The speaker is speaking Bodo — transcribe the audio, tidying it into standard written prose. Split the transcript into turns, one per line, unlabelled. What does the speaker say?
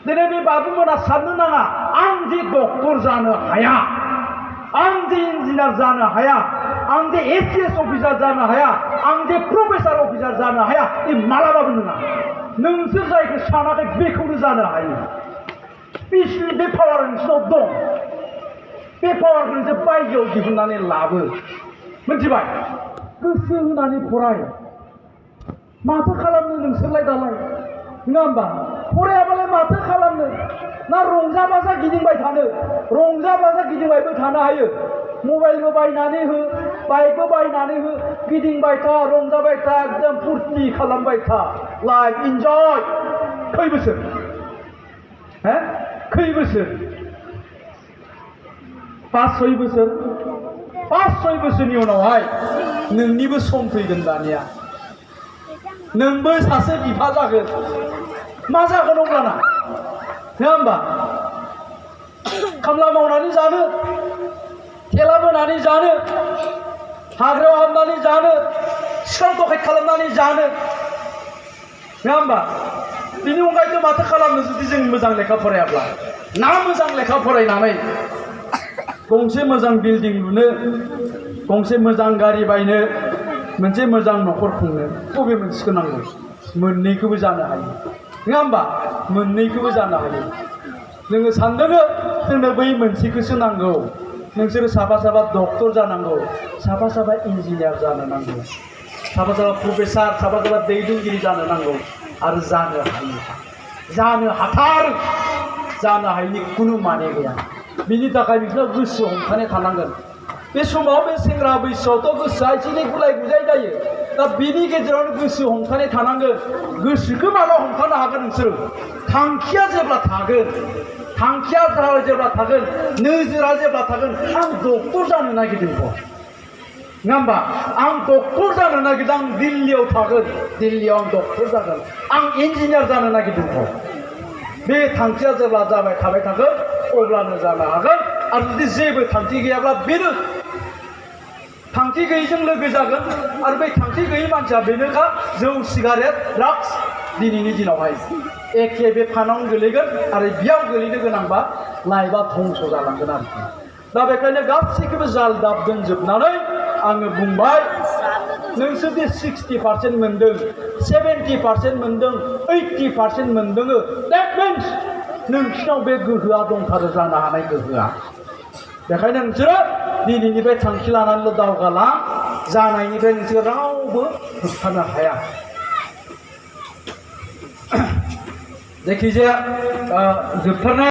दिनै बे बाबुमोना साननो नाङा आं जे डक्टर जानो हाया, आं जे इन्जिनियार जानो हाया, आं जे एसीएस अफिसार जानो हाया, आं जे प्रफेसार अफिसार जानो हाया, बे मालाबाबो नङा। नोंसोर जायखौ सानाखै बेखौनो जानो हायो। स्पेसियेलि बे पावार नोंसोरनाव दं। बे पावारखौ नोंसोर बायजोआव दिहुननानै लाबो। मिथिबाय? गोसो होनानै फराय। माथो खालामनो नोंसोरलाय दालाय? नङा होमबा? फरायाबालाय माथो खालामनो? ना रंजा बाजा गिदिंबाय थानो? रंजा बाजा गिदिंबायबो थानो हायो। मबाइलबो बायनानै हो, बाइकबो बायनानै हो, गिदिंबाय था, रंजाबाय था, एकदम फुर्ति खालामबाय था। लाइफ इन्जय। खै बोसोर? खै बोसोर? 5-6 बोसोर? 5-6 बोसोरनि उनावहाय नोंनिबो सम फैगोन दानिया। नोंबो सासे बिफा जागोन। मा जागोन अब्लाना? नङा होमबा? खामला मावनानै जानो, थेला बोनानै जानो, हाग्रायाव हाबनानै जानो, सिखाव दखायत खालामनानै जानो, नङा होमबा? बिनि अनगायैथ' माथो खालामनो जुदि जों मोजां लेखा फरायाब्ला? ना मोजां लेखा फरायनानै गंसे मोजां बिल्डिं लुनो, गंसे मोजां गारि बायनो, मोनसे मोजां न'खर खुंनो, बबे मोनसेखौ नांगौ? मोननैखौबो जानो हायो। नङा होमबा? मोननैखौबो जानो हायो। जोङो सानदों जोंनो बै मोनसेखौसो नांगौ। नोंसोरो साफा साफा डक्टर जानांगौ, साफा साफा इन्जिनियार जानो नांगौ, साफा साफा प्रफेसार, साफा साफा दैदेनगिरि जानो नांगौ। आरो जानो हायो। जानो हाथारो। जानो हायिनि खुनु माने गैया। बिनि थाखाय बिसोरनाव गोसो हमथानाय थानांगोन। बे समाव बे सेंग्रा बैसोआवथ' गोसोआ एसे गुलाय गुजाय जायो। दा बिनि गेजेरावनो गोसो हमथानाय थानांगोन। गोसोखौ माला हमथानो हागोन नोंसोरो? थांखिया जेब्ला थागोन, थांखिया जेब्ला थागोन, नोजोरा जेब्ला थागोन, आं डक्टर जानो नागिरदों। नङा होमबा? आं डक्टर जानो नागिरदों, आं दिल्लीयाव थागोन, दिल्लीयाव आं डक्टर जागोन, आं इन्जिनियार जानो नागिरदों। बे थांखिया जेब्ला जाबाय थाबाय थागोन, अब्लानो जानो हागोन। आरो जुदि जेबो थांखि गैयाब्ला बेनो थांखि गैयैजों लोगो जागोन। आरो बै थांखि गैयै मानसिया बेनोखा जौ, सिगारेट, ड्राग्स। दिनैनि दिनावहाय एखे बे फानावनो गोलैगोन। आरो बेयाव गोलैनो गोनांबा लाइफआ धंस जालांगोन आरोखि। दा बेखायनो गासैखौबो जालदाब दोनजोबनानै आङो बुंबाय, नोंसोरदि 60% मोनदों, 70% मोनदों, 80% मोनदों, देट मिन्स नोंसिनाव बे गोहोआ दंथारो, जानो हानाय गोहोआ। बेखायनो नोंसोरो दिनैनिफ्राय थांखि लानानैल' दावगालां। जानायनिफ्राय नोंसोर रावबो होबथानो हाया। जायखिजाया जोबथारनाय